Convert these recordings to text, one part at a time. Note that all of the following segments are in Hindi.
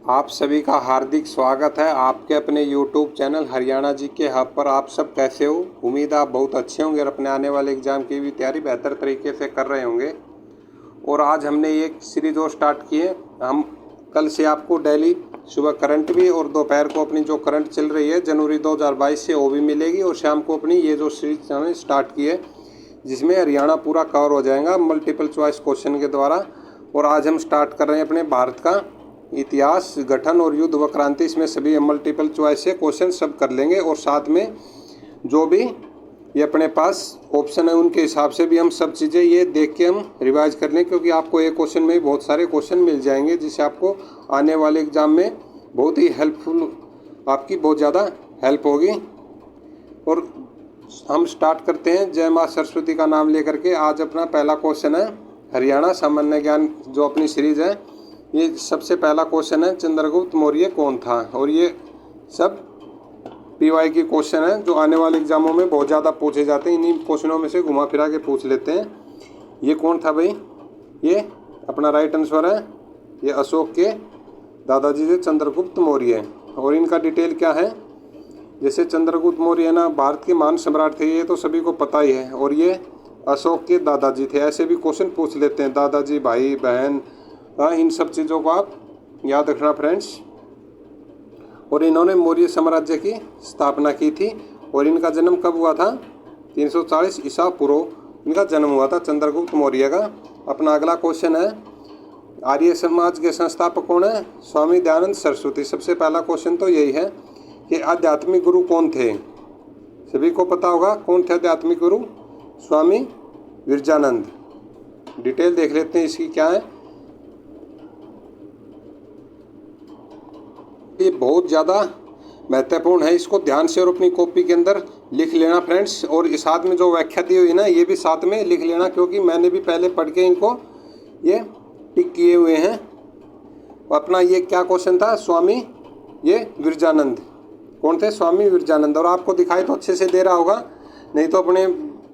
आप सभी का हार्दिक स्वागत है आपके अपने YouTube चैनल हरियाणा जी के हब पर। आप सब कैसे हो? उम्मीद आप बहुत अच्छे होंगे और अपने आने वाले एग्ज़ाम की भी तैयारी बेहतर तरीके से कर रहे होंगे। और आज हमने एक सीरीज़ और स्टार्ट की है। हम कल से आपको डेली सुबह करंट भी और दोपहर को अपनी जो करंट चल रही है जनवरी 2022 से वो भी मिलेगी, और शाम को अपनी ये जो सीरीज हमने स्टार्ट की है जिसमें हरियाणा पूरा कवर हो जाएगा मल्टीपल चॉइस क्वेश्चन के द्वारा। और आज हम स्टार्ट कर रहे हैं अपने भारत का इतिहास, गठन और युद्ध व क्रांति। इसमें सभी मल्टीपल चॉइस से क्वेश्चन सब कर लेंगे, और साथ में जो भी ये अपने पास ऑप्शन है उनके हिसाब से भी हम सब चीज़ें ये देख के हम रिवाइज कर लें, क्योंकि आपको एक क्वेश्चन में ही बहुत सारे क्वेश्चन मिल जाएंगे जिससे आपको आने वाले एग्ज़ाम में बहुत ही हेल्पफुल, आपकी बहुत ज़्यादा हेल्प होगी। और हम स्टार्ट करते हैं जय माँ सरस्वती का नाम लेकर के। आज अपना पहला क्वेश्चन है हरियाणा सामान्य ज्ञान जो अपनी सीरीज़ है, ये सबसे पहला क्वेश्चन है चंद्रगुप्त मौर्य कौन था। और ये सब पीवाई की क्वेश्चन है जो आने वाले एग्जामों में बहुत ज़्यादा पूछे जाते हैं। इन्हीं क्वेश्चनों में से घुमा फिरा के पूछ लेते हैं। ये कौन था भाई? ये अपना राइट आंसर है, ये अशोक के दादाजी थे चंद्रगुप्त मौर्य। और इनका डिटेल क्या है? जैसे चंद्रगुप्त मौर्य ना भारत के महान सम्राट थे, ये तो सभी को पता ही है। और ये अशोक के दादाजी थे। ऐसे भी क्वेश्चन पूछ लेते हैं, दादाजी, भाई, बहन, इन सब चीज़ों को आप याद रखना फ्रेंड्स। और इन्होंने मौर्य साम्राज्य की स्थापना की थी। और इनका जन्म कब हुआ था? 340 ईसा पूर्व इनका जन्म हुआ था चंद्रगुप्त मौर्य का। अपना अगला क्वेश्चन है आर्य समाज के संस्थापक कौन है? स्वामी दयानंद सरस्वती। सबसे पहला क्वेश्चन तो यही है कि आध्यात्मिक गुरु कौन थे? सभी को पता होगा कौन थे आध्यात्मिक गुरु? स्वामी विरजानंद। डिटेल देख लेते हैं इसकी क्या है। ये बहुत ज़्यादा महत्वपूर्ण है, इसको ध्यान से और अपनी कॉपी के अंदर लिख लेना फ्रेंड्स। और इस साथ में जो व्याख्या दी हुई है ना, ये भी साथ में लिख लेना, क्योंकि मैंने भी पहले पढ़ के इनको ये टिक किए हुए हैं। अपना ये क्या क्वेश्चन था? स्वामी ये विरजानंद कौन थे? स्वामी विरजानंद। और आपको दिखाई तो अच्छे से दे रहा होगा, नहीं तो अपने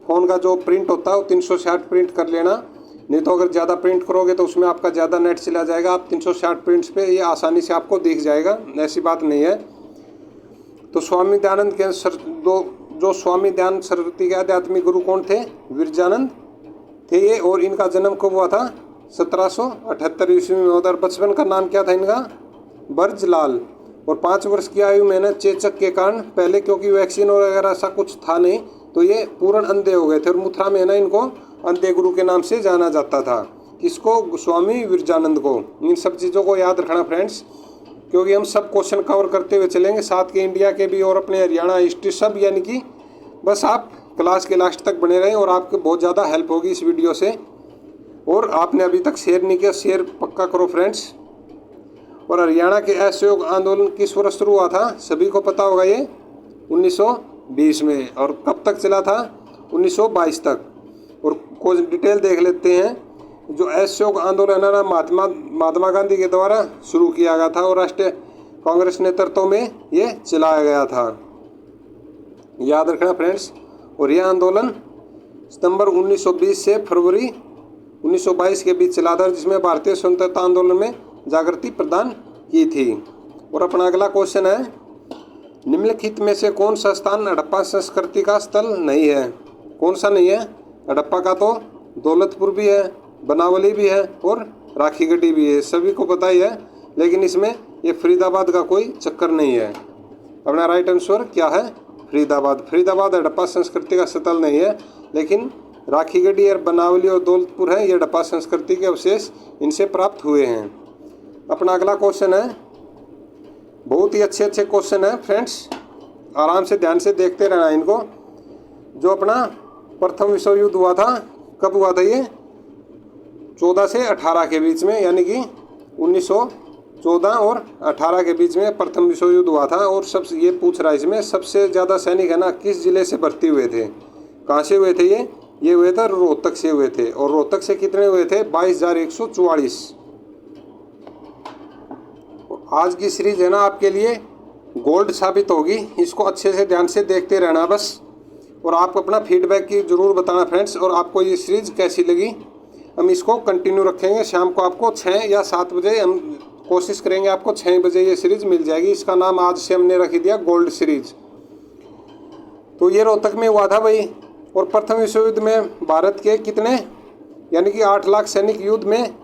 फ़ोन का जो प्रिंट होता है वो 360 प्रिंट कर लेना, नहीं तो अगर ज़्यादा प्रिंट करोगे तो उसमें आपका ज़्यादा नेट चला जाएगा। आप 360 प्रिंट्स पे ये आसानी से आपको दिख जाएगा, ऐसी बात नहीं है। तो स्वामी दयानंद के जो स्वामी दयानंद सरस्वती के आध्यात्मिक गुरु कौन थे? विरजानंद थे ये। और इनका जन्म कब हुआ था? 1778 ईस्वी में। और बचपन का नाम क्या था इनका? ब्रजलाल। और 5 वर्ष की आयु में न चेचक के कारण, पहले क्योंकि वैक्सीन वगैरह ऐसा कुछ था नहीं, तो ये पूर्ण अंधे हो गए थे। और मथुरा में ना इनको अंधे गुरु के नाम से जाना जाता था। किसको? स्वामी विरजानंद को। इन सब चीज़ों को याद रखना फ्रेंड्स, क्योंकि हम सब क्वेश्चन कवर करते हुए चलेंगे, साथ के इंडिया के भी और अपने हरियाणा हिस्ट्री सब। यानी कि बस आप क्लास के लास्ट तक बने रहें और आपको बहुत ज़्यादा हेल्प होगी इस वीडियो से। और आपने अभी तक शेयर नहीं किया, शेयर पक्का करो फ्रेंड्स। और हरियाणा के असहयोग आंदोलन किस वर्ष शुरू हुआ था? सभी को पता होगा, ये 1920 में। और कब तक चला था? 1922 तक। और कुछ डिटेल देख लेते हैं। जो असहयोग आंदोलन है ना, महात्मा गांधी के द्वारा शुरू किया गया था और राष्ट्रीय कांग्रेस नेतृत्व में ये चलाया गया था, याद रखना फ्रेंड्स। और यह आंदोलन सितंबर 1920 से फरवरी 1922 के बीच चला था, जिसमें भारतीय स्वतंत्रता आंदोलन में जागृति प्रदान की थी। और अपना अगला क्वेश्चन है निम्नलिखित में से कौन सा स्थान हड़प्पा संस्कृति का स्थल नहीं है? कौन सा नहीं है? हड़प्पा का तो दौलतपुर भी है, बनावली भी है और राखीगढ़ी भी है, सभी को पता ही है। लेकिन इसमें ये फरीदाबाद का कोई चक्कर नहीं है। अपना राइट आंसर क्या है? फरीदाबाद। फरीदाबाद हड़प्पा संस्कृति का स्थल नहीं है, लेकिन राखीगढ़ी और बनावली और दौलतपुर है, ये हड़प्पा संस्कृति के अवशेष इनसे प्राप्त हुए हैं। अपना अगला क्वेश्चन है, बहुत ही अच्छे क्वेश्चन है फ्रेंड्स, आराम से ध्यान से देखते रहना इनको। जो अपना प्रथम विश्व युद्ध हुआ था, कब हुआ था ये? 14 से 18 के बीच में, यानी कि 1914 और 18 के बीच में प्रथम विश्व युद्ध हुआ था। और सबसे ये पूछ रहा है इसमें सबसे ज़्यादा सैनिक है ना किस जिले से भर्ती हुए थे? कहाँ से हुए थे ये हुए थे रोहतक से हुए थे। और रोहतक से कितने हुए थे? 22,144। आज की सीरीज है ना आपके लिए गोल्ड साबित होगी, इसको अच्छे से ध्यान से देखते रहना बस। और आप अपना फीडबैक की ज़रूर बताना फ्रेंड्स। और आपको ये सीरीज़ कैसी लगी? हम इसको कंटिन्यू रखेंगे। शाम को आपको 6 या 7 बजे हम कोशिश करेंगे आपको 6 बजे ये सीरीज मिल जाएगी। इसका नाम आज से हमने रख दिया गोल्ड सीरीज। तो ये रोहतक में हुआ था भाई। और प्रथम विश्व युद्ध में भारत के कितने यानी कि 8 लाख सैनिक युद्ध में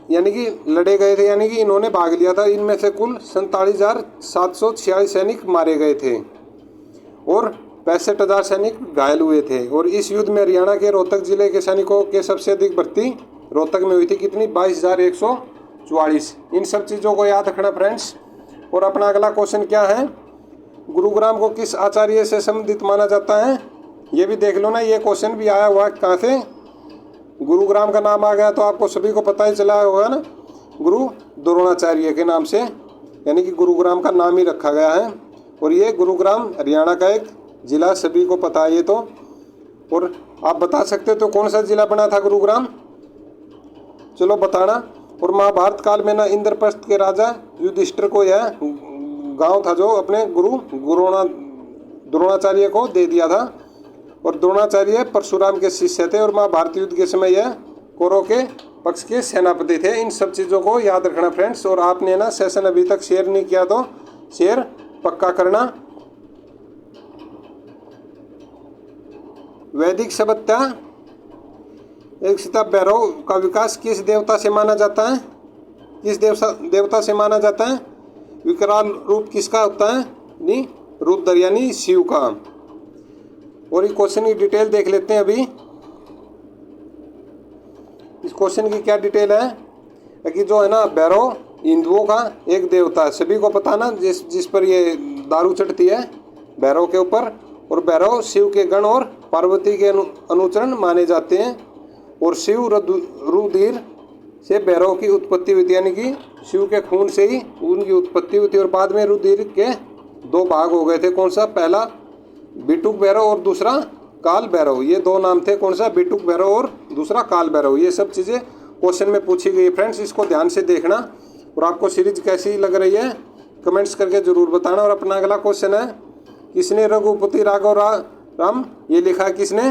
यानी कि लड़े गए थे, यानी कि इन्होंने भाग लिया था। इनमें से कुल 47,746 सैनिक मारे गए थे और 65,000 सैनिक घायल हुए थे। और इस युद्ध में हरियाणा के रोहतक जिले के सैनिकों के सबसे अधिक भर्ती रोहतक में हुई थी। कितनी? 22,144। इन सब चीज़ों को याद रखना फ्रेंड्स। और अपना अगला क्वेश्चन क्या है? गुरुग्राम को किस आचार्य से संबंधित माना जाता है? ये भी देख लो ना, ये क्वेश्चन भी आया हुआ है कहाँ से। गुरुग्राम का नाम आ गया तो आपको सभी को पता ही चला होगा ना, गुरु द्रोणाचार्य के नाम से, यानी कि गुरुग्राम का नाम ही रखा गया है। और ये गुरुग्राम हरियाणा का एक ज़िला सभी को पता है ये तो। और आप बता सकते हो तो कौन सा ज़िला बना था गुरुग्राम? चलो बताना। और महाभारत काल में ना इंद्रप्रस्थ के राजा युधिष्ठिर को यह गांव था जो अपने गुरु द्रोणाचार्य को दे दिया था। और द्रोणाचार्य परशुराम के शिष्य थे और महाभारत युद्ध के समय यह कौरव के पक्ष के सेनापति थे। इन सब चीज़ों को याद रखना फ्रेंड्स। और आपने ना सेशन अभी तक शेयर नहीं किया तो शेयर पक्का करना। वैदिक सभ्यता एक भैरव का विकास किस देवता से माना जाता है? किस देवता से माना जाता है? विकराल रूप किसका होता है? नहीं, रुद्र यानी शिव का। और इस क्वेश्चन की डिटेल देख लेते हैं अभी। इस क्वेश्चन की क्या डिटेल है कि जो है ना भैरव हिंदुओं का एक देवता है, सभी को पता ना, जिस पर ये दारू चढ़ती है भैरव के ऊपर। और भैरव शिव के गण और पार्वती के अनुचरण माने जाते हैं। और शिव रुधिर से भैरव की उत्पत्ति हुई थी, यानी कि शिव के खून से ही उनकी उत्पत्ति हुई थी। और बाद में रुधिर के 2 भाग हो गए थे। कौन सा? पहला बिटुक भैरव और दूसरा काल भैरव। ये 2 नाम थे। कौन सा? बिटुक भैरव और दूसरा काल भैरव। ये सब चीज़ें क्वेश्चन में पूछी गई फ्रेंड्स, इसको ध्यान से देखना। और आपको सीरीज कैसी लग रही है कमेंट्स करके ज़रूर बताना। और अपना अगला क्वेश्चन है, किसने रघुपति राघव राम ये लिखा है? किसने?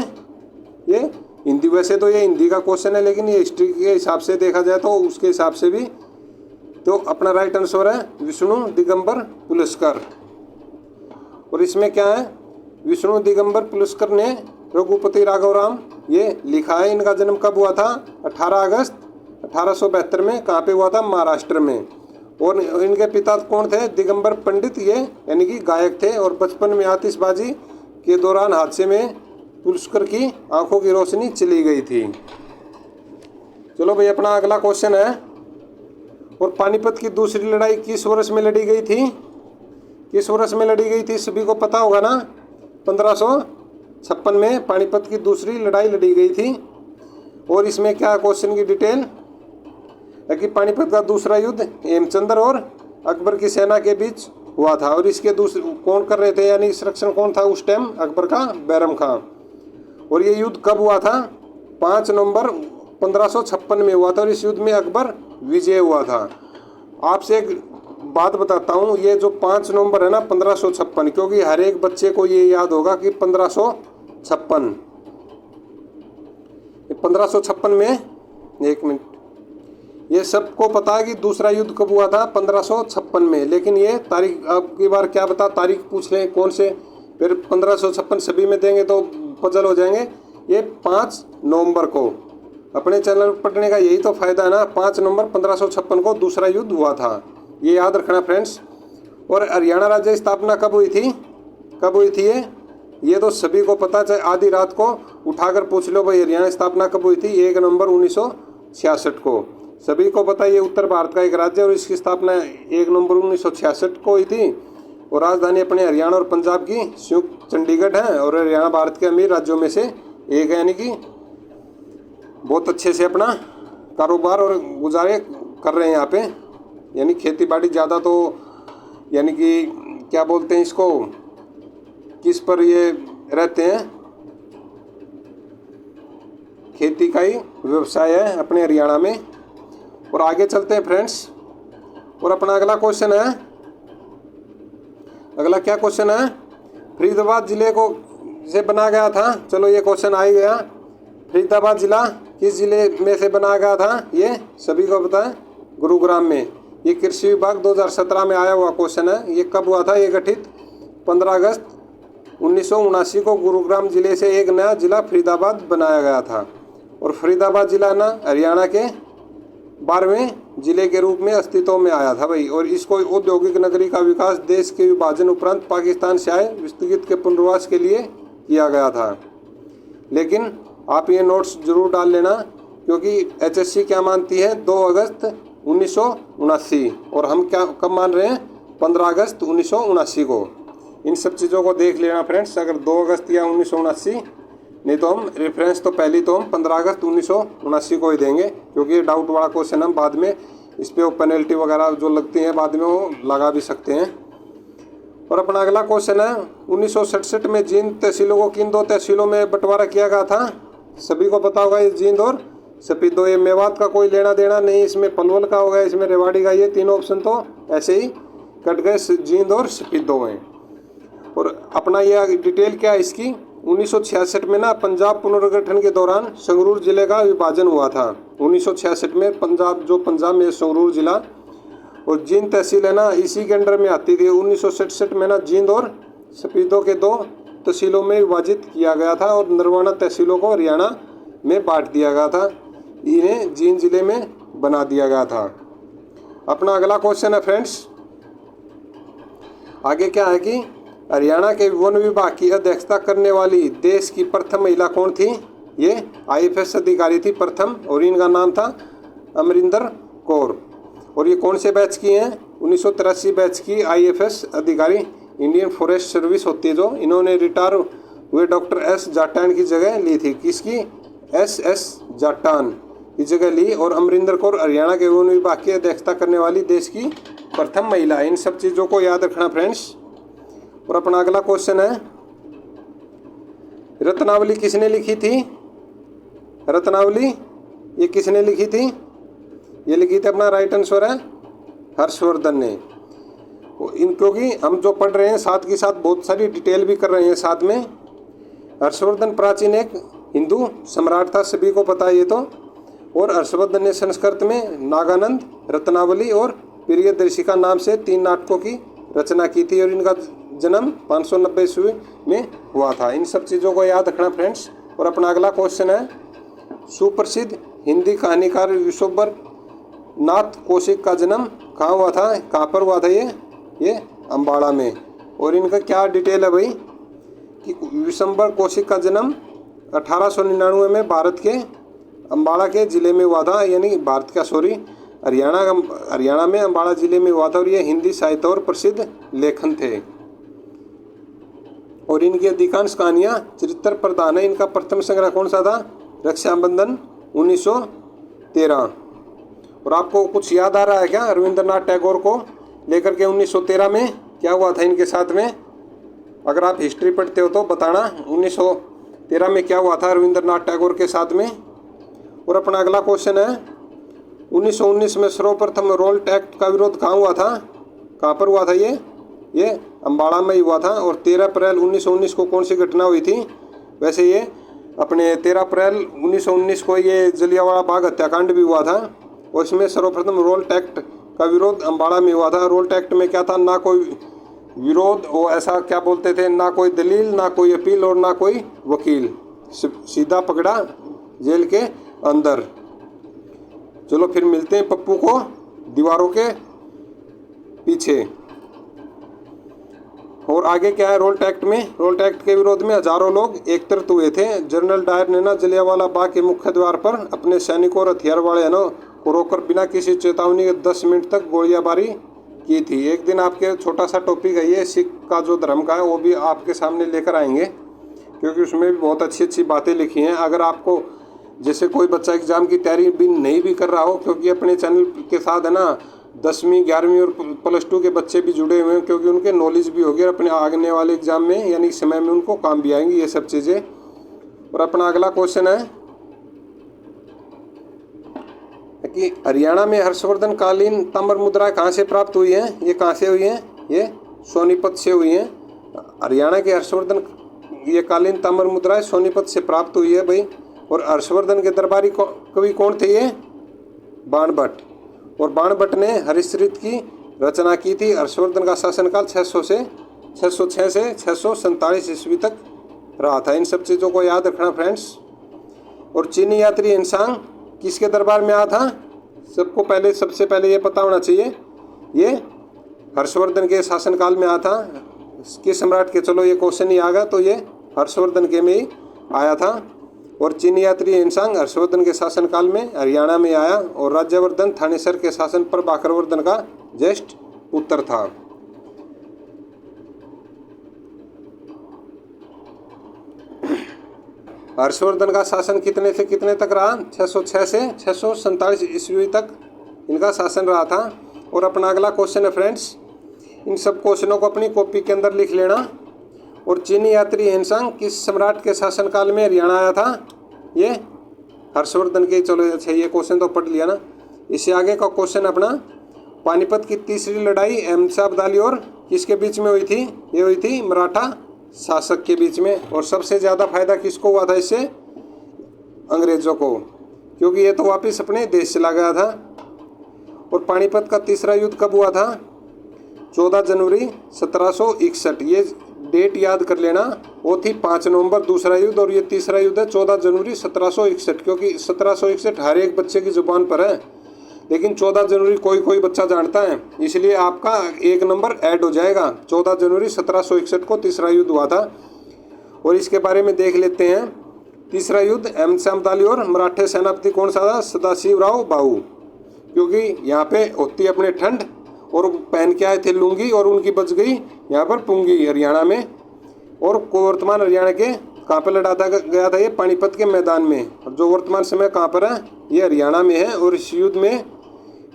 ये हिंदी, वैसे तो ये हिंदी का क्वेश्चन है लेकिन ये हिस्ट्री के हिसाब से देखा जाए तो उसके हिसाब से भी तो अपना राइट आंसर है विष्णु दिगंबर पुलस्कर। और इसमें क्या है? विष्णु दिगंबर पुलस्कर ने रघुपति राघव राम ये लिखा है। इनका जन्म कब हुआ था? 18 अगस्त 1872 में। कहाँ पे हुआ था? महाराष्ट्र में। और इनके पिता कौन थे? दिगंबर पंडित, ये यानी कि गायक थे। और बचपन में आतिशबाजी के दौरान हादसे में पुलस्कर की आंखों की रोशनी चली गई थी। चलो भाई अपना अगला क्वेश्चन है, और पानीपत की दूसरी लड़ाई किस वर्ष में लड़ी गई थी? किस वर्ष में लड़ी गई थी? सभी को पता होगा ना, 1556 में पानीपत की दूसरी लड़ाई लड़ी गई थी। और इसमें क्या क्वेश्चन की डिटेल है कि पानीपत का दूसरा युद्ध हेमचंद्र और अकबर की सेना के बीच हुआ था। और इसके दूसरे कौन कर रहे थे, यानी संरक्षण कौन था उस टाइम? अकबर का बैरम खां। और ये युद्ध कब हुआ था? 5 नवंबर 1556 में हुआ था। और इस युद्ध में अकबर विजय हुआ था। आपसे एक बात बताता हूँ, ये जो 5 नवंबर है ना 1556, क्योंकि हर एक बच्चे को ये याद होगा कि 1556 में, एक मिनट, ये सबको पता है कि दूसरा युद्ध कब हुआ था? 1556 में। लेकिन ये तारीख आपकी बार क्या बता, तारीख पूछ लें कौन से, फिर 1556 सभी में देंगे तो पजल हो जाएंगे। ये 5 नवंबर को, अपने चैनल पर पढ़ने का यही तो फ़ायदा है ना। 5 नवंबर 1556 को दूसरा युद्ध हुआ था, ये याद रखना फ्रेंड्स। और हरियाणा राज्य स्थापना कब हुई थी? कब हुई थी ये तो सभी को पता, चाहे आधी रात को उठाकर पूछ लो भाई हरियाणा स्थापना कब हुई थी? 1 नवंबर 1966 को। सभी को पता है ये उत्तर भारत का एक राज्य है और इसकी स्थापना 1 नवंबर 1966 को हुई थी। और राजधानी अपने हरियाणा और पंजाब की संयुक्त चंडीगढ़ है। और हरियाणा भारत के अमीर राज्यों में से एक है, यानी कि बहुत अच्छे से अपना कारोबार और गुजारे कर रहे हैं यहाँ पे। यानी खेती बाड़ी ज़्यादा तो यानी कि क्या बोलते हैं इसको, किस पर ये रहते हैं, खेती का ही व्यवसाय है अपने हरियाणा में। और आगे चलते हैं फ्रेंड्स। और अपना अगला क्वेश्चन है, अगला क्या क्वेश्चन है? फरीदाबाद जिले को से बना गया था। चलो ये क्वेश्चन आ ही गया। फरीदाबाद जिला किस जिले में से बना गया था? ये सभी को पता है, गुरुग्राम में। ये कृषि विभाग 2017 में आया हुआ क्वेश्चन है। ये कब हुआ था ये गठित? 15 अगस्त 1979 को गुरुग्राम जिले से एक नया जिला फरीदाबाद बनाया गया था। और फरीदाबाद जिला ना हरियाणा के 12वें जिले के रूप में अस्तित्व में आया था भाई। और इसको औद्योगिक नगरी का विकास देश के विभाजन उपरांत पाकिस्तान से आए विस्थापित के पुनर्वास के लिए किया गया था। लेकिन आप ये नोट्स जरूर डाल लेना, क्योंकि HSC क्या मानती है 2 अगस्त 1979 और हम क्या कब मान रहे हैं 15 अगस्त 1979 को। इन सब चीज़ों को देख लेना फ्रेंड्स। अगर 2 अगस्त या 1979 नहीं तो हम रेफरेंस तो पहली तो हम 15 अगस्त 1979 को ही देंगे, क्योंकि ये डाउट वाला क्वेश्चन हम बाद में इस पर पेनल्टी वगैरह जो लगती हैं बाद में वो लगा भी सकते हैं। और अपना अगला क्वेश्चन है 1967 में जींद तहसीलों को किन 2 तहसीलों में बंटवारा किया गया था? सभी को पता होगा ये जींद और सपीदो। ये मेवात का कोई लेना देना नहीं, इसमें पलवल का होगा, इसमें रेवाड़ी का। ये तीनों ऑप्शन तो ऐसे ही कट गए, जींद और सपीदो में। और अपना ये डिटेल क्या है इसकी, 1966 में ना पंजाब पुनर्गठन के दौरान संगरूर जिले का विभाजन हुआ था। 1966 में पंजाब में संगरूर जिला और जींद तहसील है ना इसी के अंडर में आती थी। 1967 में ना जींद और सपीदो के 2 तहसीलों में विभाजित किया गया था और नरवाना तहसीलों को हरियाणा में बांट दिया गया था। इन्हें जींद जिले में बना दिया गया था। अपना अगला क्वेश्चन है फ्रेंड्स, आगे क्या है कि हरियाणा के वन विभाग की अध्यक्षता करने वाली देश की प्रथम महिला कौन थी? ये IFS अधिकारी थी प्रथम, और इनका नाम था अमरिंदर कौर। और ये कौन से बैच की हैं? 1983 बैच की IFS अधिकारी, इंडियन फॉरेस्ट सर्विस होती है जो। इन्होंने रिटायर हुए डॉक्टर S जाटान की जगह ली थी। किसकी? SS जाटान की जगह ली। और अमरिंदर कौर हरियाणा के वन विभाग की अध्यक्षता करने वाली देश की प्रथम महिला। इन सब चीज़ों को याद रखना फ्रेंड्स। और अपना अगला क्वेश्चन है रत्नावली किसने लिखी थी? रत्नावली ये किसने लिखी थी? ये लिखी थी अपना राइट आंसर है हर्षवर्धन ने। क्योंकि हम जो पढ़ रहे हैं साथ के साथ बहुत सारी डिटेल भी कर रहे हैं साथ में। हर्षवर्धन प्राचीन एक हिंदू सम्राट था, सभी को पता है ये तो। और हर्षवर्धन ने संस्कृत में नागानंद, रत्नावली और प्रियदर्शिका नाम से 3 नाटकों की रचना की थी। और इनका जन्म 590 ईस्वी में हुआ था। इन सब चीज़ों को याद रखना फ्रेंड्स। और अपना अगला क्वेश्चन है सुप्रसिद्ध हिंदी कहानीकार विश्वम्भर नाथ कौशिक का जन्म कहाँ हुआ था? कहाँ पर हुआ था ये अम्बाड़ा में। और इनका क्या डिटेल है भाई कि विश्वम्भर कौशिक का जन्म 1899 में भारत के अम्बाड़ा के ज़िले में हुआ था, यानी भारत का हरियाणा में अम्बाड़ा ज़िले में हुआ था। और ये हिंदी साहित्य और प्रसिद्ध लेखन थे। और इनकी अधिकांश कहानियाँ चरित्र प्रधान है। इनका प्रथम संग्रह कौन सा था? रक्षाबंधन 1913। और आपको कुछ याद आ रहा है क्या रविंद्रनाथ टैगोर को लेकर के 1913 में क्या हुआ था इनके साथ में? अगर आप हिस्ट्री पढ़ते हो तो बताना 1913 में क्या हुआ था रविंद्रनाथ टैगोर के साथ में। और अपना अगला क्वेश्चन है 1919 में सर्वप्रथम रोल्ट एक्ट का विरोध कहाँ हुआ था? कहाँ पर हुआ था ये अम्बाड़ा में ही हुआ था। और 13 अप्रैल 1919 को कौन सी घटना हुई थी? वैसे ये अपने 13 अप्रैल 1919 को ये जलियांवाला बाग हत्याकांड भी हुआ था। और इसमें सर्वप्रथम रोल्ट एक्ट का विरोध अम्बाड़ा में हुआ था। रोल्ट एक्ट में क्या था? ना कोई विरोध, वो ऐसा क्या बोलते थे, ना कोई दलील, ना कोई अपील और ना कोई वकील, सीधा पकड़ा जेल के अंदर। चलो फिर मिलते हैं पप्पू को दीवारों के पीछे। और आगे क्या है रोल्ट एक्ट में? रोल्ट एक्ट के विरोध में हजारों लोग एकत्रित हुए थे। जनरल डायर ने ना जलियांवाला बाग के मुख्य द्वार पर अपने सैनिकों और हथियार वाले को रोककर बिना किसी चेतावनी के 10 मिनट तक गोलियाबारी की थी। एक दिन आपके छोटा सा टॉपिक है ये सिख का जो धर्म का है, वो भी आपके सामने लेकर आएंगे, क्योंकि उसमें भी बहुत अच्छी अच्छी बातें लिखी हैं। अगर आपको जैसे कोई बच्चा एग्ज़ाम की तैयारी भी नहीं भी कर रहा हो, क्योंकि अपने चैनल के साथ है ना 10वीं 11वीं और +2 के बच्चे भी जुड़े हुए हैं, क्योंकि उनके नॉलेज भी होगी और अपने आने वाले एग्ज़ाम में यानी समय में उनको काम भी आएंगी ये सब चीज़ें। और अपना अगला क्वेश्चन है कि हरियाणा में हर्षवर्धन कालीन ताम्र मुद्राएं कहाँ से प्राप्त हुई हैं? ये कहाँ से हुई हैं? ये सोनीपत से हुई हैं। हरियाणा के हर्षवर्धन ये कालीन ताम्र मुद्राएं सोनीपत से प्राप्त हुई है भाई। और हर्षवर्धन के दरबारी कवि कौन थे? ये बाणभट्ट। और बाणभट्ट ने हरिश्चरित की रचना की थी। हर्षवर्धन का शासनकाल 606 से 647 ईस्वी तक रहा था। इन सब चीज़ों को याद रखना फ्रेंड्स। और चीनी यात्री हिनसांग किसके दरबार में आया था? सबसे पहले ये पता होना चाहिए, ये हर्षवर्धन के शासनकाल में आया था। किस सम्राट के, चलो ये क्वेश्चन ही आ गया, तो ये हर्षवर्धन के में ही आया था। और चीनी यात्री हिनसांग हर्षवर्धन के शासनकाल में हरियाणा में आया। और राज्यवर्धन थानेसर के शासन पर बाकरवर्धन का ज्येष्ठ पुत्र था। हर्षवर्धन का शासन कितने से कितने तक रहा? 606 से 647 ईस्वी तक इनका शासन रहा था। और अपना अगला क्वेश्चन है फ्रेंड्स, इन सब क्वेश्चनों को अपनी कॉपी के अंदर लिख लेना। और चीनी यात्री हिनसांग किस सम्राट के शासनकाल में हरियाणा आया था? ये हर्षवर्धन के। चलो अच्छा, ये क्वेश्चन तो पढ़ लिया ना। इससे आगे का क्वेश्चन अपना, पानीपत की तीसरी लड़ाई अहमद शाह अब्दाली और किसके बीच में हुई थी? ये हुई थी मराठा शासक के बीच में। और सबसे ज़्यादा फायदा किसको हुआ था इससे? अंग्रेज़ों को, क्योंकि ये तो वापस अपने देश चला गया था। और पानीपत का तीसरा युद्ध कब हुआ था? 14 जनवरी 1761। ये डेट याद कर लेना। वो थी 5 नवंबर दूसरा युद्ध, और ये तीसरा युद्ध है 14 जनवरी 1761। क्योंकि 1761 हर एक बच्चे की जुबान पर है, लेकिन 14 जनवरी कोई बच्चा जानता है, इसलिए आपका 1 नंबर ऐड हो जाएगा। 14 जनवरी 1761 को तीसरा युद्ध हुआ था। और इसके बारे में देख लेते हैं। तीसरा युद्ध अहमद शाह अब्दाली और मराठे सेनापति कौन सा था? सदाशिवराव भाऊ। क्योंकि यहाँ पे होती अपने ठंड, और पहन के आए थे लुंगी, और उनकी बच गई यहाँ पर पुंगी हरियाणा में। और वर्तमान हरियाणा के कहाँ पर लड़ा गया था? ये पानीपत के मैदान में। और जो वर्तमान समय कहाँ पर है? ये हरियाणा में है। और इस युद्ध में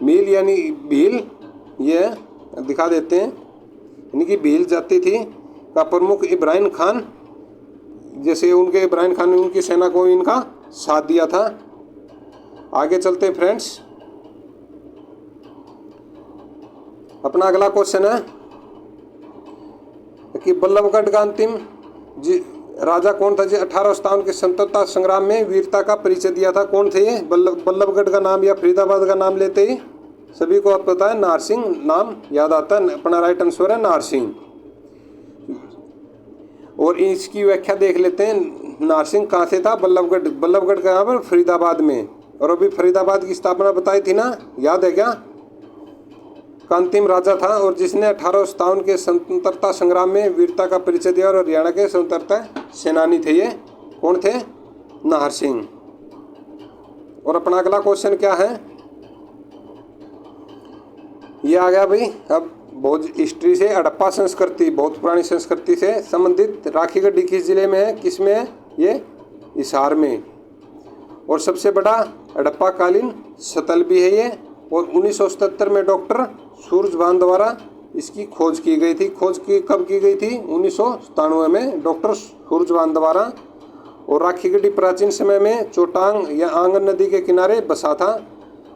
मील यानी भील, ये दिखा देते हैं, इनकी भील जाति थी का प्रमुख इब्राहिम खान, जैसे उनके इब्राहिम खान ने उनकी सेना को इनका साथ दिया था। आगे चलते हैं फ्रेंड्स। अपना अगला क्वेश्चन है कि बल्लभगढ़ का अंतिम राजा कौन था? जी 1857 के स्वतंत्रता संग्राम में वीरता का परिचय दिया था। कौन थे ये? बल्लभगढ़ का नाम या फरीदाबाद का नाम लेते ही सभी को आप पता है नारसिंह नाम याद आता है। अपना राइट आंसर है नारसिंह। और इसकी व्याख्या देख लेते हैं। नारसिंह कहाँ से था? बल्लभगढ़ का यहाँ पर फरीदाबाद में। और अभी फरीदाबाद की स्थापना बताई थी ना, याद है क्या? का अंतिम राजा था, और जिसने 1857 के स्वतंत्रता संग्राम में वीरता का परिचय दिया। और हरियाणा के स्वतंत्रता सेनानी थे। ये कौन थे? नाहर सिंह। और अपना अगला क्वेश्चन क्या है? ये आ गया भाई। अब बहुत हिस्ट्री से, हड़प्पा संस्कृति, बहुत पुरानी संस्कृति से संबंधित राखी गढ़ी किस जिले में है? किस में है? ये हिसार में। और सबसे बड़ा हड़प्पाकालीन स्थल भी है ये। और 1977 में डॉक्टर सूरजभान द्वारा इसकी खोज की गई थी। कब की गई थी? 1997 में डॉक्टर सूरजभान द्वारा। और राखी गढ़ी प्राचीन समय में चोटांग या आंगन नदी के किनारे बसा था।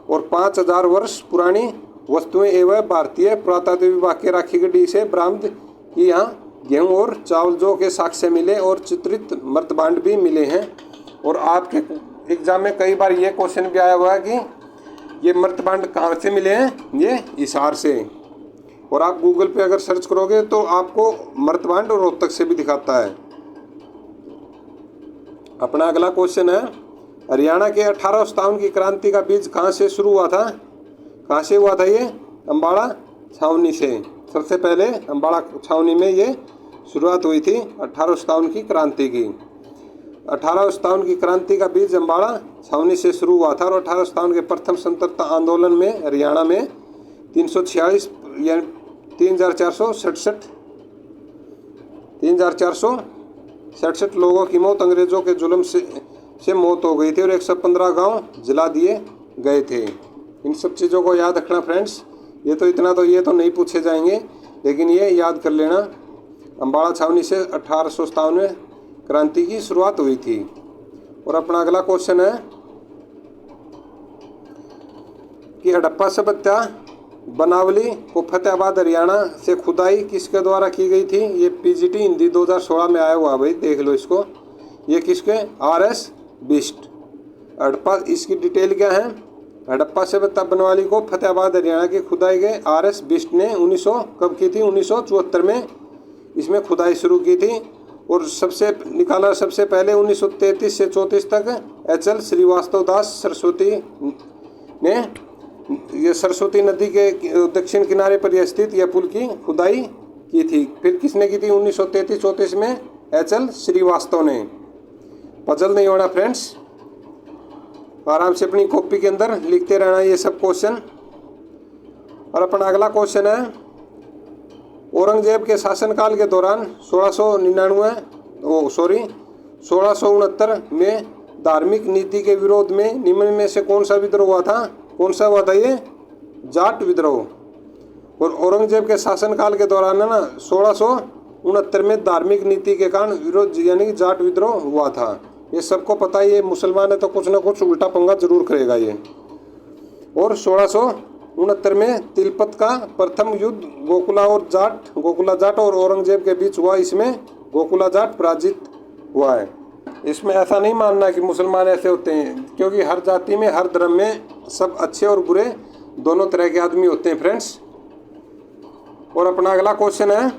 और 5000 वर्ष पुरानी वस्तुएं एवं भारतीय पुरातत्व विभाग के राखी गढ़ी से बरामद की यहाँ गेहूँ और चावल जो के साक्ष्य मिले, और चित्रित मृतभांड भी मिले हैं। और आपके एग्जाम में कई बार ये क्वेश्चन भी आया हुआ है कि ये मृतभांड कहाँ से मिले हैं? ये हिसार से। और आप गूगल पे अगर सर्च करोगे तो आपको मृतभांड और रोहतक से भी दिखाता है। अपना अगला क्वेश्चन है, हरियाणा के 1857 की क्रांति का बीज कहाँ से शुरू हुआ था? कहाँ से हुआ था ये? अम्बाड़ा छावनी से। सबसे पहले अम्बाड़ा छावनी में ये शुरुआत हुई थी 1857 की क्रांति की। 1857 की क्रांति का बीज अम्बाड़ा छावनी से शुरू हुआ था। और 1857 के प्रथम स्वतंत्रता आंदोलन में हरियाणा में 346 यानी 3467 लोगों की मौत अंग्रेजों के जुल्म से मौत हो गई थी। और 115 गांव जला दिए गए थे। इन सब चीज़ों को याद रखना फ्रेंड्स। ये तो नहीं पूछे जाएंगे, लेकिन ये याद कर लेना। अम्बाड़ा छावनी से 1857 में क्रांति की शुरुआत हुई थी। और अपना अगला क्वेश्चन है कि हड़प्पा सभ्यता बनावली को फतेहाबाद हरियाणा से खुदाई किसके द्वारा की गई थी? ये पीजीटी हिंदी 2016 में आया हुआ भाई, देख लो इसको। ये किसके? RS बिस्ट। हड़प्पा, इसकी डिटेल क्या है? हड़प्पा सभ्यता बनवाली को फतेहाबाद हरियाणा की खुदाई गए RS बिष्ट ने 1900 कब की थी, 1974 में इसमें खुदाई शुरू की थी। और सबसे पहले 1933 से 34 तक HL श्रीवास्तव दास सरस्वती ने ये सरस्वती नदी के दक्षिण किनारे पर स्थित यह पुल की खुदाई की थी। फिर किसने की थी 1933-34 में, HL श्रीवास्तव ने। पजल नहीं होना फ्रेंड्स, आराम से अपनी कॉपी के अंदर लिखते रहना ये सब क्वेश्चन। और अपना अगला क्वेश्चन है, औरंगजेब के शासनकाल के दौरान 1669 में धार्मिक नीति के विरोध में निम्न में से कौन सा विद्रोह हुआ था? कौन सा हुआ था ये? जाट विद्रोह। और औरंगजेब के शासनकाल के दौरान है ना 1669 में धार्मिक नीति के कारण विरोध यानी कि जाट विद्रोह हुआ था। ये सबको पता है, ये मुसलमान है तो कुछ ना कुछ उल्टा पंगा जरूर करेगा ये। और 1669 में तिलपत का प्रथम युद्ध गोकुला जाट और औरंगजेब के बीच हुआ। इसमें गोकुला जाट पराजित हुआ है। इसमें ऐसा नहीं मानना कि मुसलमान ऐसे होते हैं, क्योंकि हर जाति में हर धर्म में सब अच्छे और बुरे दोनों तरह के आदमी होते हैं फ्रेंड्स। और अपना अगला क्वेश्चन है,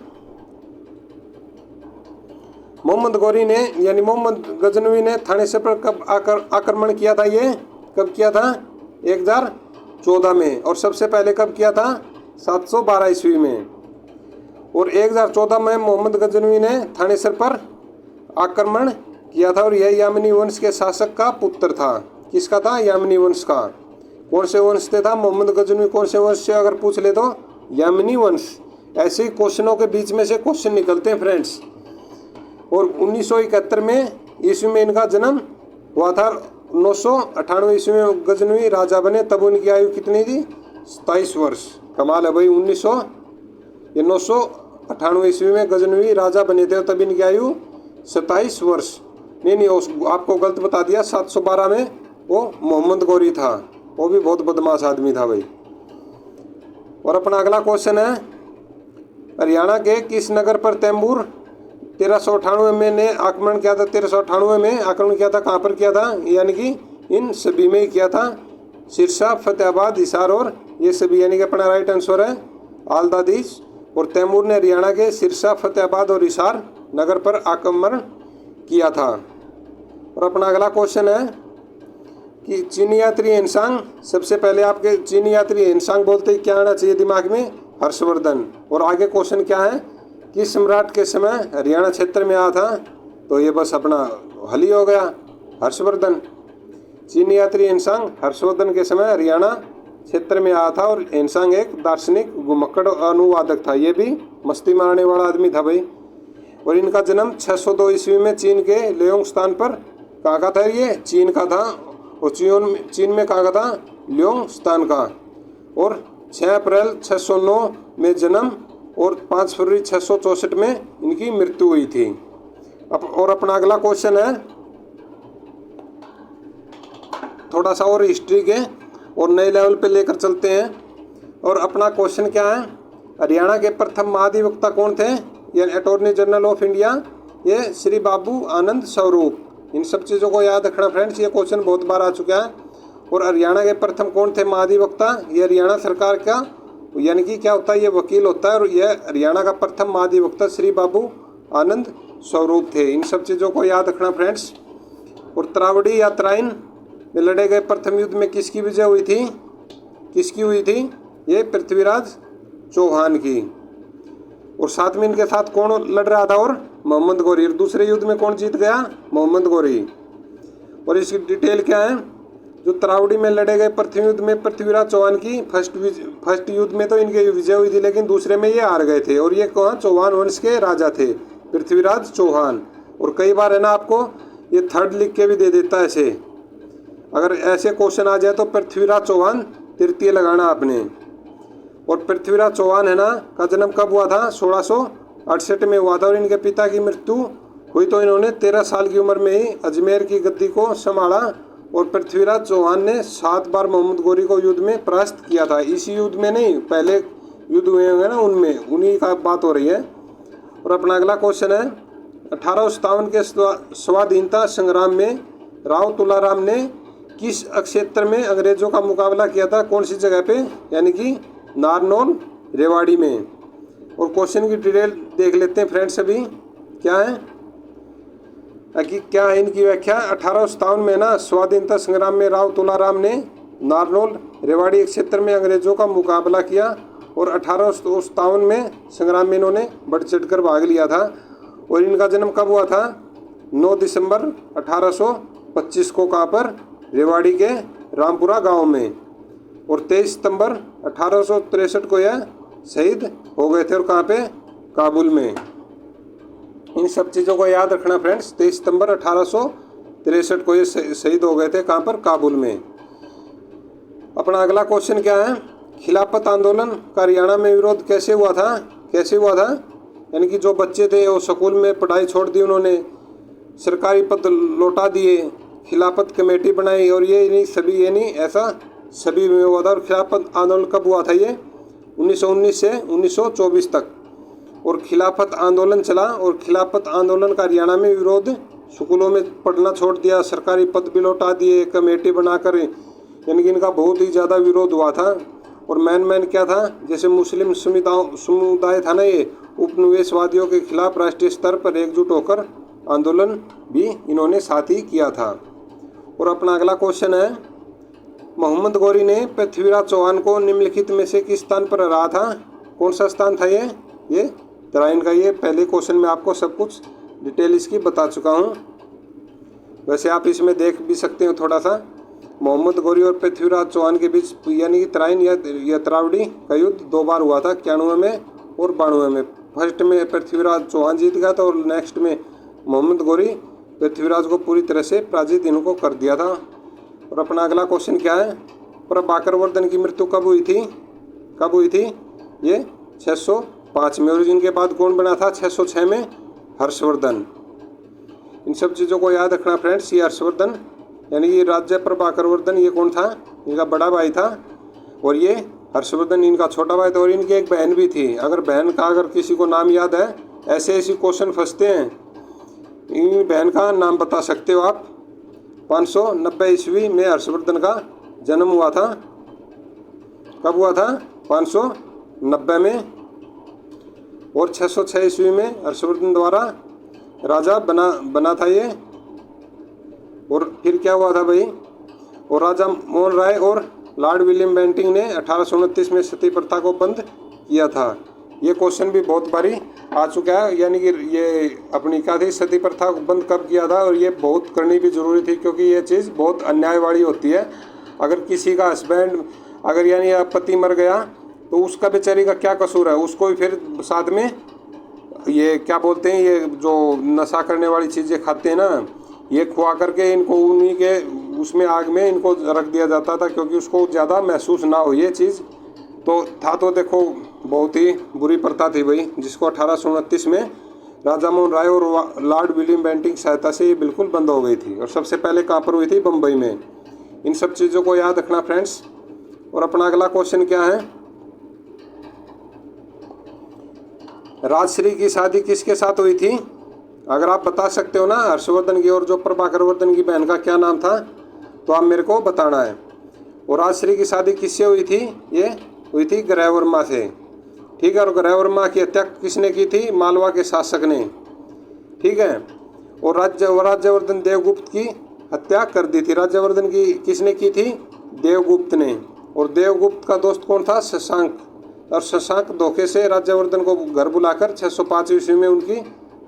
मोहम्मद गौरी ने यानी मोहम्मद गजनवी ने थानेसर पर कब आक्रमण किया था? ये कब किया था? 1014 में। और सबसे पहले कब किया था? 712 ईस्वी में। और 1014 में मोहम्मद गजनवी ने थानेसर पर आक्रमण किया था। और यह यामिनी वंश के शासक का पुत्र था। किसका था? यामिनी वंश का। कौन से वंश से था मोहम्मद गजनवी? कौन से वंश से अगर पूछ ले तो यामिनी वंश। ऐसे ही क्वेश्चनों के बीच में से क्वेश्चन निकलते हैं फ्रेंड्स। और 1971 में ईस्वी में इनका जन्म हुआ था। 998 ईस्वी में गजनवी राजा बने, तब उनकी आयु कितनी थी? 27 वर्ष। कमाल है भाई। 998 ईस्वी में गजनवी राजा बने थे, तब इनकी आयु 27 वर्ष। नहीं आपको गलत बता दिया। 712 में वो मोहम्मद गौरी था, वो भी बहुत बदमाश आदमी था भाई। और अपना अगला क्वेश्चन है, हरियाणा के किस नगर पर तैमूर 1398 में ने आक्रमण किया था? 1398 में आक्रमण किया था। कहाँ पर किया था? यानी कि इन सभी में ही किया था। सिरसा, फतेहाबाद, हिसार और ये सभी, यानी कि अपना राइट आंसर है आलदादीज। और तैमूर ने हरियाणा के सिरसा, फतेहाबाद और हिसार नगर पर आक्रमण किया था। और अपना अगला क्वेश्चन है कि चीनी यात्री हेनसांग, सबसे पहले आपके चीनी यात्री हेनसांग बोलते ही क्या आना चाहिए दिमाग में? हर्षवर्धन। और आगे क्वेश्चन क्या है, किस सम्राट के समय हरियाणा क्षेत्र में आया था? तो ये बस अपना हल ही हो गया, हर्षवर्धन। चीनी यात्री हेनसांग हर्षवर्धन के समय हरियाणा क्षेत्र में आया था। और हेनसांग एक दार्शनिक घुमक्कड़ अनुवादक था, ये भी मस्ती मारने वाला आदमी था भाई। और इनका जन्म 602 ईस्वी में चीन के ल्योंग स्थान पर, कहाँ का था ये? चीन का था। और चीन में कहाँ का था? ल्योंग स्थान का। और 6 अप्रैल 609 में जन्म और 5 फरवरी 664 में इनकी मृत्यु हुई थी। और अपना अगला क्वेश्चन है, थोड़ा सा और हिस्ट्री के और नए लेवल पे लेकर चलते हैं। और अपना क्वेश्चन क्या है, हरियाणा के प्रथम महाधिवक्ता कौन थे? ये अटॉर्नी जनरल ऑफ इंडिया, ये श्री बाबू आनंद स्वरूप। इन सब चीज़ों को याद रखना फ्रेंड्स, ये क्वेश्चन बहुत बार आ चुका है। और हरियाणा के प्रथम कौन थे महाधिवक्ता? ये हरियाणा सरकार का यानी कि क्या होता है, ये वकील होता है। और यह हरियाणा का प्रथम महाधिवक्ता श्री बाबू आनंद स्वरूप थे। इन सब चीज़ों को याद रखना फ्रेंड्स। और त्रावड़ी या त्राइन में लड़े गए प्रथम युद्ध में किसकी विजय हुई थी? किसकी हुई थी? ये पृथ्वीराज चौहान की। और साथ में इनके साथ कौन लड़ रहा था? और मोहम्मद गौरी। और दूसरे युद्ध में कौन जीत गया? मोहम्मद गौरी। और इसकी डिटेल क्या है, जो त्रावड़ी में लड़े गए प्रथम युद्ध में पृथ्वीराज चौहान की फर्स्ट युद्ध में तो इनकी विजय हुई थी, लेकिन दूसरे में ये हार गए थे। और ये कौन? चौहान वंश के राजा थे, पृथ्वीराज चौहान। और कई बार है ना आपको ये थर्ड लिख के भी दे देता है ऐसे, अगर ऐसे क्वेश्चन आ जाए तो पृथ्वीराज चौहान तृतीय लगाना आपने। और पृथ्वीराज चौहान है ना का जन्म कब हुआ था? 1668 में हुआ था। और इनके पिता की मृत्यु हुई तो इन्होंने 13 साल की उम्र में ही अजमेर की गद्दी को संभाला। और पृथ्वीराज चौहान ने 7 बार मोहम्मद गौरी को युद्ध में परास्त किया था। इसी युद्ध में नहीं, पहले युद्ध हुए होंगे ना उनमें, उन्हीं का बात हो रही है। और अपना अगला क्वेश्चन है, 1857 के स्वाधीनता संग्राम में राव तुलाराम ने किस क्षेत्र में अंग्रेजों का मुकाबला किया था, कौन सी जगह पे, यानी कि नारनौल रेवाड़ी में। और क्वेश्चन की डिटेल देख लेते हैं फ्रेंड्स। अभी क्या है कि क्या है इनकी व्याख्या। 1857 में ना स्वाधीनता संग्राम में राव तुलाराम ने नारनौल रेवाड़ी क्षेत्र में अंग्रेजों का मुकाबला किया और 1857 में संग्राम में इन्होंने बढ़ चढ़ कर भाग लिया था। और इनका जन्म कब हुआ था, 9 दिसंबर 1825 को। कहाँ पर, रेवाड़ी के रामपुरा गांव में। और 23 सितंबर 1863 को यह शहीद हो गए थे। और कहाँ पे, काबुल में। इन सब चीज़ों को याद रखना फ्रेंड्स। 23 सितंबर 1863 को ये शहीद हो गए थे। कहाँ पर, काबुल में। अपना अगला क्वेश्चन क्या है, खिलाफत आंदोलन का हरियाणा में विरोध कैसे हुआ था, कैसे हुआ था। यानी कि जो बच्चे थे वो स्कूल में पढ़ाई छोड़ दी, उन्होंने सरकारी पद लौटा दिए, खिलाफत कमेटी बनाई। और ये नहीं सभी, ये नहीं ऐसा सभी में हुआ था। और खिलाफत आंदोलन कब हुआ था, ये 1919 से 1924 तक। और खिलाफत आंदोलन चला। और खिलाफत आंदोलन का हरियाणा में विरोध, स्कूलों में पढ़ना छोड़ दिया, सरकारी पद भी लौटा दिए, कमेटी बनाकर, यानी कि इनका बहुत ही ज़्यादा विरोध हुआ था। और मैन क्या था, जैसे मुस्लिम समुदाय था ना, ये उपनिवेशवादियों के खिलाफ राष्ट्रीय स्तर पर एकजुट होकर आंदोलन भी इन्होंने साथ ही किया था। और अपना अगला क्वेश्चन है, मोहम्मद गौरी ने पृथ्वीराज चौहान को निम्नलिखित में से किस स्थान पर हराया था, कौन सा स्थान था ये तराइन का। ये पहले क्वेश्चन में आपको सब कुछ डिटेल इसकी बता चुका हूँ। वैसे आप इसमें देख भी सकते हो थोड़ा सा। मोहम्मद गौरी और पृथ्वीराज चौहान के बीच यानी कि तराइन या तरावड़ी का युद्ध 2 बार हुआ था, 91 में और 92 में। फर्स्ट में पृथ्वीराज चौहान जीत गया था और नेक्स्ट में मोहम्मद गौरी पृथ्वीराज को पूरी तरह से पराजित इनको कर दिया था। और अपना अगला क्वेश्चन क्या है, प्रभाकरवर्धन की मृत्यु कब हुई थी, ये 605 में। और इनके बाद कौन बना था 606 में, हर्षवर्धन। इन सब चीज़ों को याद रखना फ्रेंड्स। ये हर्षवर्धन यानी कि राजा प्रभाकरवर्धन, ये कौन था, इनका बड़ा भाई था। और ये हर्षवर्धन इनका छोटा भाई था। और इनकी एक बहन भी थी। अगर बहन का अगर किसी को नाम याद है, ऐसे क्वेश्चन फंसते हैं, इन बहन का नाम बता सकते हो आप। 590 ईस्वी में हर्षवर्धन का जन्म हुआ था। कब हुआ था, 590 में। और 606 ईस्वी में हर्षवर्धन द्वारा राजा बना था ये। और फिर क्या हुआ था भाई, और राजा मोहन राय और लॉर्ड विलियम बेंटिंग ने 1829 में सती प्रथा को बंद किया था। ये क्वेश्चन भी बहुत बारी आ चुका है। यानी कि ये अपनी क्या थी, सती प्रथा को बंद कब किया था। और ये बहुत करनी भी ज़रूरी थी, क्योंकि ये चीज़ बहुत अन्याय वाली होती है। अगर किसी का हस्बैंड अगर यानी पति मर गया तो उसका बेचारी का क्या कसूर है, उसको भी फिर साथ में ये क्या बोलते हैं, ये जो नशा करने वाली चीज़ें खाते हैं ना, ये खुआ करके इनको उन्हीं के उसमें आग में इनको रख दिया जाता था, क्योंकि उसको ज़्यादा महसूस ना हो ये चीज़। तो था तो देखो बहुत ही बुरी प्रथा थी भाई, जिसको 1829 में राजा मोहन राय और लॉर्ड विलियम बेंटिंग की सहायता से ये बिल्कुल बंद हो गई थी। और सबसे पहले कहाँ पर हुई थी, बम्बई में। इन सब चीज़ों को याद रखना फ्रेंड्स। और अपना अगला क्वेश्चन क्या है, राजश्री की शादी किसके साथ हुई थी। अगर आप बता सकते हो ना हर्षवर्धन की और जो प्रभाकरवर्धन की बहन का क्या नाम था, तो आप मेरे को बताना है। और राजश्री की शादी किससे हुई थी, ये हुई थी ग्रहवर्मा से। ठीक है। और ग्रहवर्मा की हत्या किसने की थी, मालवा के शासक ने। ठीक है। और राज्यवर्धन देवगुप्त की हत्या कर दी थी। राज्यवर्धन की किसने की थी, देवगुप्त ने। और देवगुप्त का दोस्त कौन था, शशांक। और शशांक धोखे से राज्यवर्धन को घर बुलाकर 605 ईस्वी में उनकी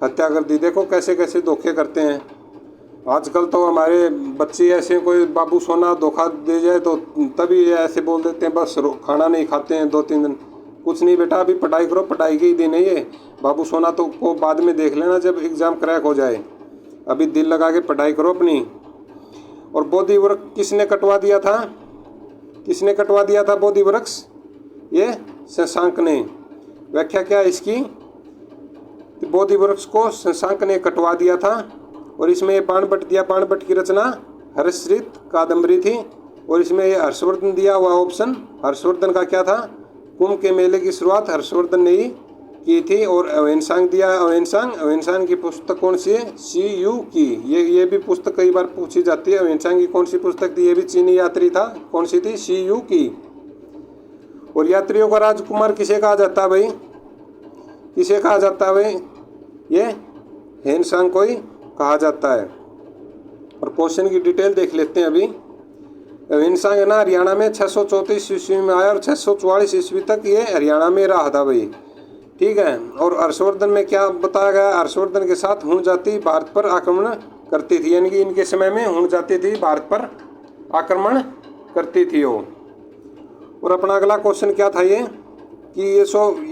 हत्या कर दी। देखो कैसे कैसे धोखे करते हैं आजकल। तो हमारे बच्चे ऐसे, कोई बाबू सोना धोखा दे जाए तो तभी ऐसे बोल देते हैं, बस खाना नहीं खाते हैं 2-3 दिन। कुछ नहीं बेटा, अभी पढ़ाई करो, पढ़ाई के ही दिन है ये। बाबू सोना तो को बाद में देख लेना जब एग्ज़ाम क्रैक हो जाए, अभी दिल लगा के पढ़ाई करो अपनी। और बोधि वृक्ष किसने कटवा दिया था, किसने कटवा दिया था बोधि वृक्ष, ये शशांक ने। व्याख्या क्या है इसकी, बोधि वृक्ष को शशांक ने कटवा दिया था। और इसमें बाणभट्ट दिया, बाणभट्ट की रचना हर्षरित कादम्बरी थी। और इसमें ये हर्षवर्धन दिया हुआ ऑप्शन, हर्षवर्धन का क्या था, कुंभ के मेले की शुरुआत हर्षवर्धन ने ही की थी। और अवेनसांग दिया, अवेनसांग की पुस्तक कौन सी है? सी यू की। ये भी पुस्तक कई बार पूछी जाती है। अवेनसांग की कौन सी पुस्तक थी? ये भी चीनी यात्री था। कौन सी थी? सी यू की। और यात्रियों का राजकुमार किसे कहा जाता है भाई? किसे कहा जाता है भाई? ये हेनसांग को ही कहा जाता है। और क्वेश्चन की डिटेल देख लेते हैं अभी। हेनसांग है ना, हरियाणा में 634 ईस्वी में आया और 644 ईस्वी तक ये हरियाणा में रहा था भाई। ठीक है। और हर्षवर्धन में क्या बताया गया? हर्षवर्धन के साथ हुण जाति भारत पर आक्रमण करती थी, यानी कि इनके समय में हुण जाति थी भारत पर आक्रमण करती थी वो। और अपना अगला क्वेश्चन क्या था ये कि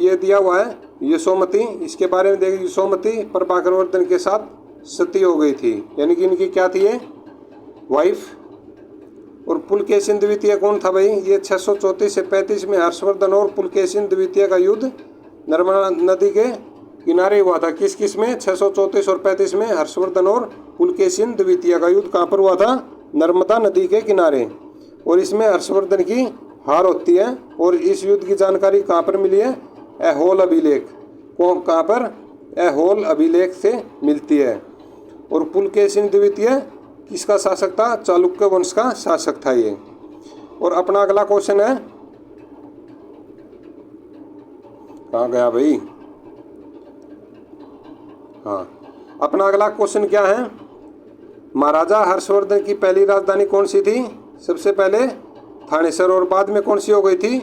ये दिया हुआ है यशोमती, इसके बारे में देखिए। यशोमती प्रभाकरवर्धन के साथ सती हो गई थी, यानी कि इनकी क्या थी ये? वाइफ। और पुलकेशिन द्वितीय कौन था भाई? ये 634 से 35 में हर्षवर्धन और पुलकेशिन द्वितीय का युद्ध नर्मदा नदी के किनारे हुआ था। किस किस में? 634 और 35 में हर्षवर्धन और पुलकेशिन द्वितीय का युद्ध कहाँ पर हुआ था? नर्मदा नदी के किनारे। और इसमें हर्षवर्धन की हार होती है। और इस युद्ध की जानकारी कहाँ पर मिली है? ऐहोल अभिलेख। कहाँ पर? ऐहोल अभिलेख से मिलती है। और पुलकेशिन द्वितीय किसका शासक था? चालुक्य वंश का शासक था ये। और अपना अगला क्वेश्चन है, कहाँ गया भाई? हाँ, अपना अगला क्वेश्चन क्या है? महाराजा हर्षवर्धन की पहली राजधानी कौन सी थी? सबसे पहले थानेसर, और बाद में कौन सी हो गई थी?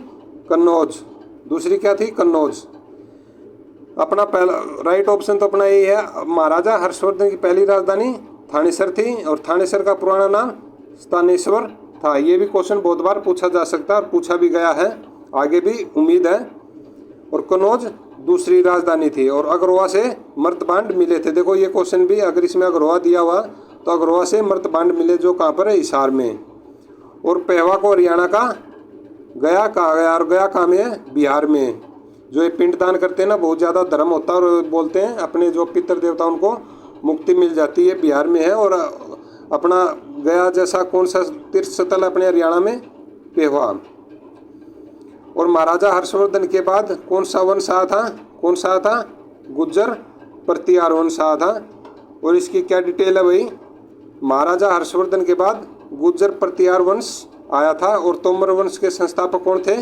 कन्नौज। दूसरी क्या थी? कन्नौज। अपना पहला राइट ऑप्शन तो अपना यही है। महाराजा हर्षवर्धन की पहली राजधानी थानेसर थी और थानेसर का पुराना नाम स्थानेश्वर था। ये भी क्वेश्चन बहुत बार पूछा जा सकता है और पूछा भी गया है, आगे भी उम्मीद है। और कन्नौज दूसरी राजधानी थी। और अग्रवा से मर्तबांड मिले थे। देखो ये क्वेश्चन भी, अगर इसमें अग्रवा दिया हुआ तो अग्रवा से मर्तबांड मिले, जो कहाँ पर है? हिसार में। और पेहवा को हरियाणा का गया कहा गया, और गया कहाँ में है? बिहार में। जो ये पिंडदान करते हैं ना, बहुत ज़्यादा धर्म होता है और बोलते हैं अपने जो पितृ देवता उनको मुक्ति मिल जाती है, बिहार में है। और अपना गया जैसा कौन सा तीर्थ स्थल अपने हरियाणा में? पेहवा। और महाराजा हर्षवर्धन के बाद कौन सा वंश आया था? कौन सा आया था? गुज्जर प्रतिहार वंश आया था। और इसकी क्या डिटेल है भाई? महाराजा हर्षवर्धन के बाद गुज्जर प्रतिहार वंश आया था। और तोमर वंश के संस्थापक कौन थे?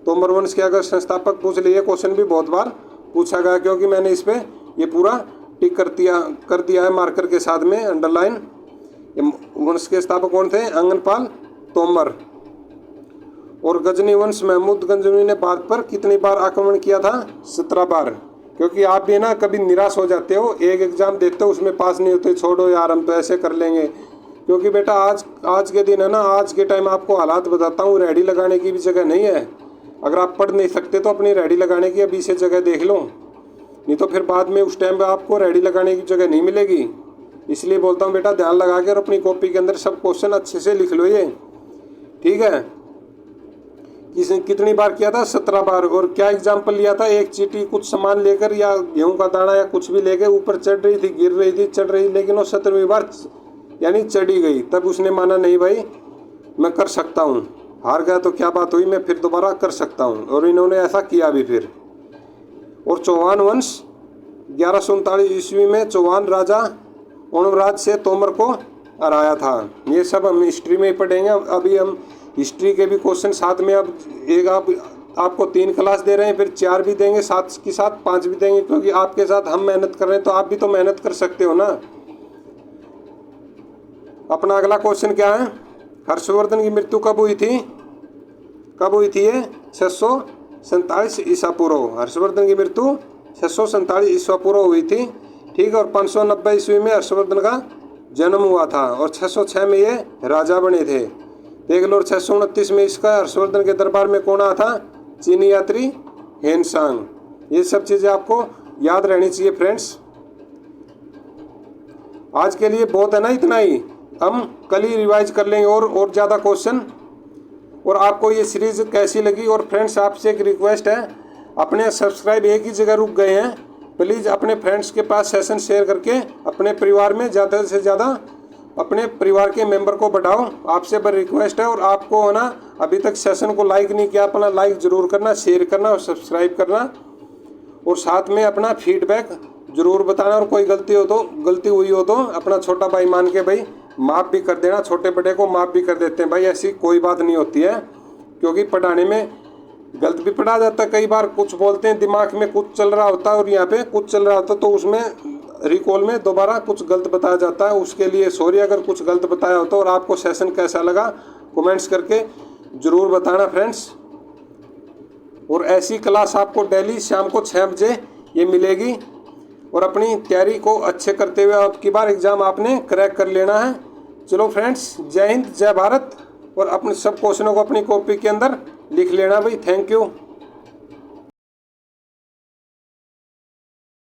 तोमर वंश के अगर संस्थापक पूछ लिए, क्वेश्चन भी बहुत बार पूछा गया, क्योंकि मैंने इस पर ये पूरा टिक कर दिया है मार्कर के साथ में, अंडरलाइन। वंश के स्थापक कौन थे? अंगनपाल तोमर। और गजनी वंश महमूद गजनी ने भारत पर कितनी बार आक्रमण किया था? 17 बार। क्योंकि आप भी ना कभी निराश हो जाते हो, एक एग्जाम देते हो उसमें पास नहीं होते, छोड़ो यार हम तो ऐसे कर लेंगे। क्योंकि बेटा आज के दिन है ना, आज के टाइम आपको हालात बताता हूँ, रेडी लगाने की भी जगह नहीं है। अगर आप पढ़ नहीं सकते तो अपनी रेडी लगाने की अभी से जगह देख लो, नहीं तो फिर बाद में उस टाइम पे आपको रेडी लगाने की जगह नहीं मिलेगी। इसलिए बोलता हूँ बेटा ध्यान लगा के और अपनी कॉपी के अंदर सब क्वेश्चन अच्छे से लिख लो ये, ठीक है। कितनी बार किया था? 17 बार। और क्या एग्जाम्पल लिया था? एक चींटी कुछ सामान लेकर या गेहूं का दाना या कुछ भी लेकर ऊपर चढ़ रही थी, गिर रही थी, चढ़ रही, लेकिन वो 17वीं बार यानी चढ़ी गई। तब उसने माना नहीं भाई मैं कर सकता हूँ, हार गया तो क्या बात हुई, मैं फिर दोबारा कर सकता हूँ। और इन्होंने ऐसा किया भी फिर। और चौहान वंश 1139 ईस्वी में चौहान राजा ओणवराज से तोमर को हराया था। ये सब हम हिस्ट्री में ही पढ़ेंगे। अभी हम हिस्ट्री के भी क्वेश्चन साथ में, अब एक आपको 3 क्लास दे रहे हैं, फिर 4 भी देंगे, साथ के साथ 5 भी देंगे, क्योंकि आपके साथ हम मेहनत कर रहे हैं तो आप भी तो मेहनत कर सकते हो ना। अपना अगला क्वेश्चन क्या है? हर्षवर्धन की मृत्यु कब हुई थी? कब हुई थी ये? 647 ईसा पूर्व। हर्षवर्धन की मृत्यु 647 ईसा पूर्व हुई थी, ठीक है। और 590 ईस्वी में हर्षवर्धन का जन्म हुआ था और 606 में ये राजा बने थे, देख लो। 629 में इसका हर्षवर्धन के दरबार में कौन आया था? चीनी यात्री हेनसांग। ये सब चीज़ें आपको याद रहनी चाहिए फ्रेंड्स। आज के लिए बहुत है ना, इतना ही। हम कल ही रिवाइज कर लेंगे और ज़्यादा क्वेश्चन। और आपको ये सीरीज़ कैसी लगी? और फ्रेंड्स आपसे एक रिक्वेस्ट है, अपने सब्सक्राइब एक ही जगह रुक गए हैं, प्लीज़ अपने फ्रेंड्स के पास सेशन शेयर करके अपने परिवार में ज़्यादा से ज़्यादा अपने परिवार के मेंबर को बढ़ाओ। आपसे बड़ी रिक्वेस्ट है। और आपको है ना, अभी तक सेशन को लाइक नहीं किया, अपना लाइक ज़रूर करना, शेयर करना और सब्सक्राइब करना। और साथ में अपना फीडबैक ज़रूर बताना, और कोई गलती हुई हो तो अपना छोटा भाई मान के भाई माफ़ भी कर देना। छोटे बड़े को माफ़ भी कर देते हैं भाई, ऐसी कोई बात नहीं होती है, क्योंकि पढ़ाने में गलत भी पढ़ा जाता है। कई बार कुछ बोलते हैं, दिमाग में कुछ चल रहा होता है और यहाँ पे कुछ चल रहा होता है, तो उसमें रिकॉल में दोबारा कुछ गलत बताया जाता है। उसके लिए सॉरी अगर कुछ गलत बताया होता है। और आपको सेशन कैसा लगा कमेंट्स करके ज़रूर बताना फ्रेंड्स। और ऐसी क्लास आपको डेली शाम को 6 बजे ये मिलेगी। और अपनी तैयारी को अच्छे करते हुए अब की बार एग्ज़ाम आपने क्रैक कर लेना है। चलो फ्रेंड्स, जय हिंद, जय भारत। और अपने सब क्वेश्चनों को अपनी कॉपी के अंदर लिख लेना भाई। Thank you.